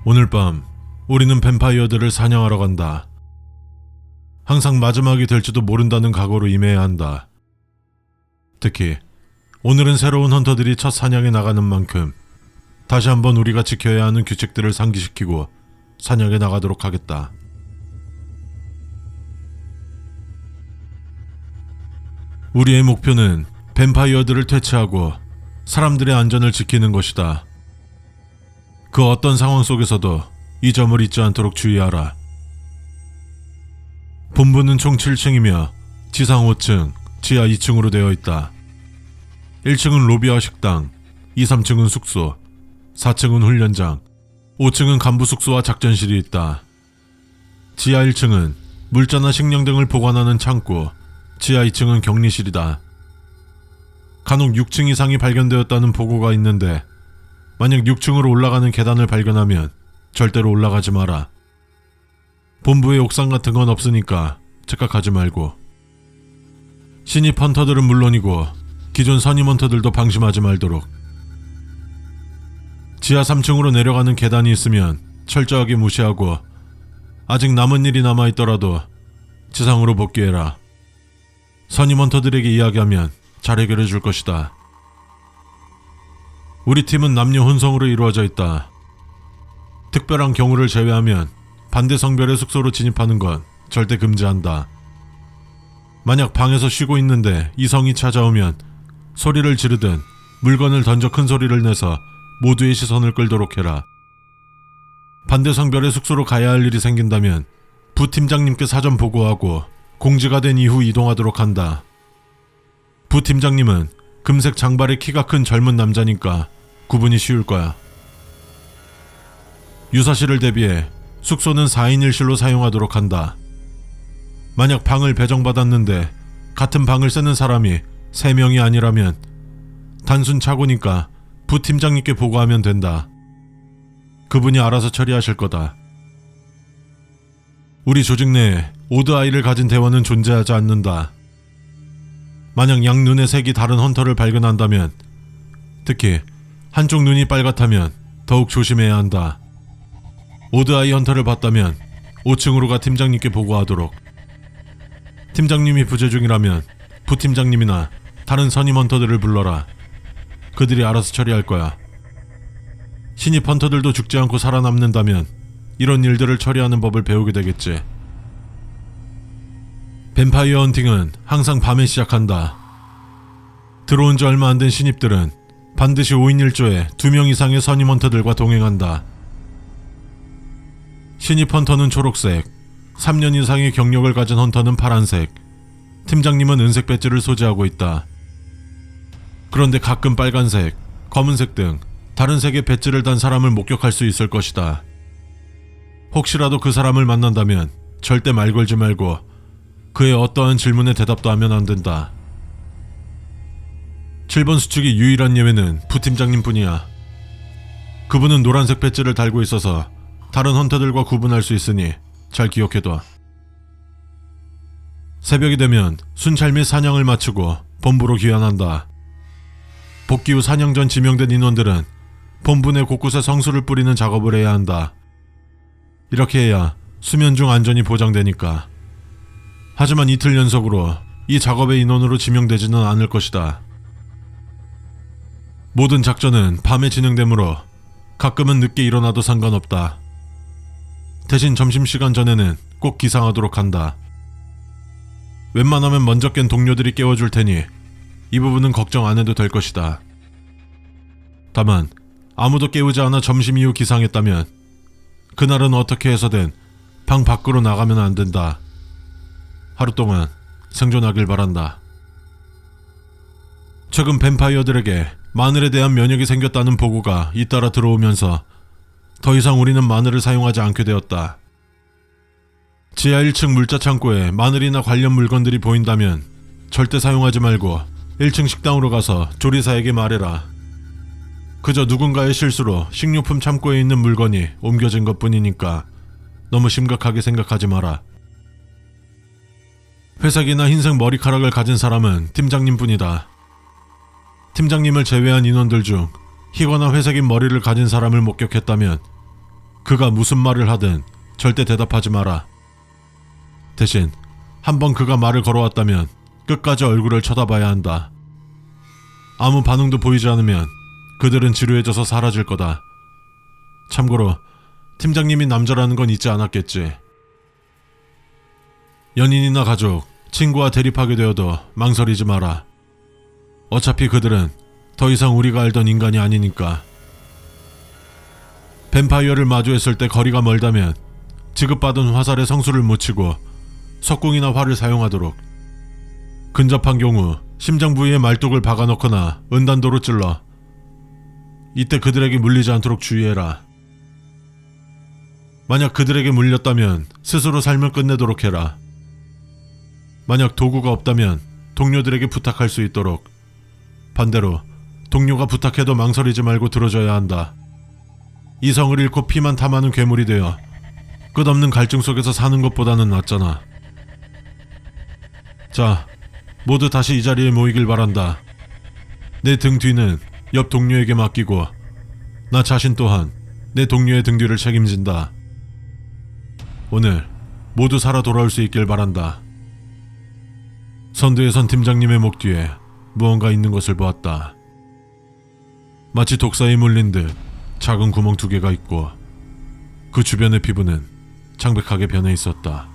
오늘 밤 우리는 뱀파이어들을 사냥하러 간다. 항상 마지막이 될지도 모른다는 각오로 임해야 한다. 특히 오늘은 새로운 헌터들이 첫 사냥에 나가는 만큼 다시 한번 우리가 지켜야 하는 규칙들을 상기시키고 사냥에 나가도록 하겠다. 우리의 목표는 뱀파이어들을 퇴치하고 사람들의 안전을 지키는 것이다. 그 어떤 상황 속에서도 이 점을 잊지 않도록 주의하라. 본부는 총 7층이며 지상 5층, 지하 2층으로 되어 있다. 1층은 로비와 식당, 2, 3층은 숙소, 4층은 훈련장, 5층은 간부 숙소와 작전실이 있다. 지하 1층은 물자나 식량 등을 보관하는 창고, 지하 2층은 격리실이다. 간혹 6층 이상이 발견되었다는 보고가 있는데 만약 6층으로 올라가는 계단을 발견하면 절대로 올라가지 마라. 본부에 옥상 같은 건 없으니까 착각하지 말고. 신입 헌터들은 물론이고 기존 선임 헌터들도 방심하지 말도록. 지하 3층으로 내려가는 계단이 있으면 철저하게 무시하고 아직 남은 일이 남아있더라도 지상으로 복귀해라. 선임 헌터들에게 이야기하면 잘 해결해 줄 것이다. 우리 팀은 남녀 혼성으로 이루어져 있다. 특별한 경우를 제외하면 반대 성별의 숙소로 진입하는 건 절대 금지한다. 만약 방에서 쉬고 있는데 이성이 찾아오면 소리를 지르든 물건을 던져 큰 소리를 내서 모두의 시선을 끌도록 해라. 반대 성별의 숙소로 가야 할 일이 생긴다면 부팀장님께 사전 보고하고 공지가 된 이후 이동하도록 한다. 부팀장님은 금색 장발에 키가 큰 젊은 남자니까 구분이 쉬울 거야. 유사실을 대비해 숙소는 4인 1실로 사용하도록 한다. 만약 방을 배정받았는데 같은 방을 쓰는 사람이 3명이 아니라면 단순 착오니까 부팀장님께 보고하면 된다. 그분이 알아서 처리하실 거다. 우리 조직 내에 오드 아이를 가진 대원은 존재하지 않는다. 만약 양 눈의 색이 다른 헌터를 발견한다면, 특히 한쪽 눈이 빨갛다면 더욱 조심해야 한다. 오드아이 헌터를 봤다면 5층으로 가 팀장님께 보고하도록. 팀장님이 부재 중이라면 부팀장님이나 다른 선임 헌터들을 불러라. 그들이 알아서 처리할 거야. 신입 헌터들도 죽지 않고 살아남는다면 이런 일들을 처리하는 법을 배우게 되겠지. 뱀파이어 헌팅은 항상 밤에 시작한다. 들어온 지 얼마 안 된 신입들은 반드시 5인 1조에 2명 이상의 선임 헌터들과 동행한다. 신입 헌터는 초록색, 3년 이상의 경력을 가진 헌터는 파란색, 팀장님은 은색 배지를 소지하고 있다. 그런데 가끔 빨간색, 검은색 등 다른 색의 배지를 단 사람을 목격할 수 있을 것이다. 혹시라도 그 사람을 만난다면 절대 말 걸지 말고 그의 어떠한 질문에 대답도 하면 안 된다. 7번 수축의 유일한 예외는 부팀장님 뿐이야. 그분은 노란색 배지를 달고 있어서 다른 헌터들과 구분할 수 있으니 잘 기억해둬. 새벽이 되면 순찰 및 사냥을 마치고 본부로 귀환한다. 복귀 후 사냥 전 지명된 인원들은 본부 내 곳곳에 성수를 뿌리는 작업을 해야 한다. 이렇게 해야 수면 중 안전이 보장되니까. 하지만 이틀 연속으로 이 작업의 인원으로 지명되지는 않을 것이다. 모든 작전은 밤에 진행되므로 가끔은 늦게 일어나도 상관없다. 대신 점심시간 전에는 꼭 기상하도록 한다. 웬만하면 먼저 깬 동료들이 깨워줄 테니 이 부분은 걱정 안 해도 될 것이다. 다만 아무도 깨우지 않아 점심 이후 기상했다면 그날은 어떻게 해서든 방 밖으로 나가면 안 된다. 하루 동안 생존하길 바란다. 최근 뱀파이어들에게 마늘에 대한 면역이 생겼다는 보고가 잇따라 들어오면서 더 이상 우리는 마늘을 사용하지 않게 되었다. 지하 1층 물자 창고에 마늘이나 관련 물건들이 보인다면 절대 사용하지 말고 1층 식당으로 가서 조리사에게 말해라. 그저 누군가의 실수로 식료품 창고에 있는 물건이 옮겨진 것뿐이니까 너무 심각하게 생각하지 마라. 회색이나 흰색 머리카락을 가진 사람은 팀장님뿐이다. 팀장님을 제외한 인원들 중 희거나 회색인 머리를 가진 사람을 목격했다면 그가 무슨 말을 하든 절대 대답하지 마라. 대신 한번 그가 말을 걸어왔다면 끝까지 얼굴을 쳐다봐야 한다. 아무 반응도 보이지 않으면 그들은 지루해져서 사라질 거다. 참고로 팀장님이 남자라는 건 잊지 않았겠지. 연인이나 가족, 친구와 대립하게 되어도 망설이지 마라. 어차피 그들은 더 이상 우리가 알던 인간이 아니니까. 뱀파이어를 마주했을 때 거리가 멀다면 지급받은 화살에 성수를 묻히고 석궁이나 활을 사용하도록. 근접한 경우 심장 부위에 말뚝을 박아넣거나 은단도로 찔러. 이때 그들에게 물리지 않도록 주의해라. 만약 그들에게 물렸다면 스스로 삶을 끝내도록 해라. 만약 도구가 없다면 동료들에게 부탁할 수 있도록. 반대로 동료가 부탁해도 망설이지 말고 들어줘야 한다. 이성을 잃고 피만 탐하는 괴물이 되어 끝없는 갈증 속에서 사는 것보다는 낫잖아. 자, 모두 다시 이 자리에 모이길 바란다. 내 등 뒤는 옆 동료에게 맡기고 나 자신 또한 내 동료의 등 뒤를 책임진다. 오늘 모두 살아 돌아올 수 있길 바란다. 선두에 선 팀장님의 목 뒤에 무언가 있는 것을 보았다. 마치 독사에 물린 듯 작은 구멍 2개가 있고 그 주변의 피부는 창백하게 변해 있었다.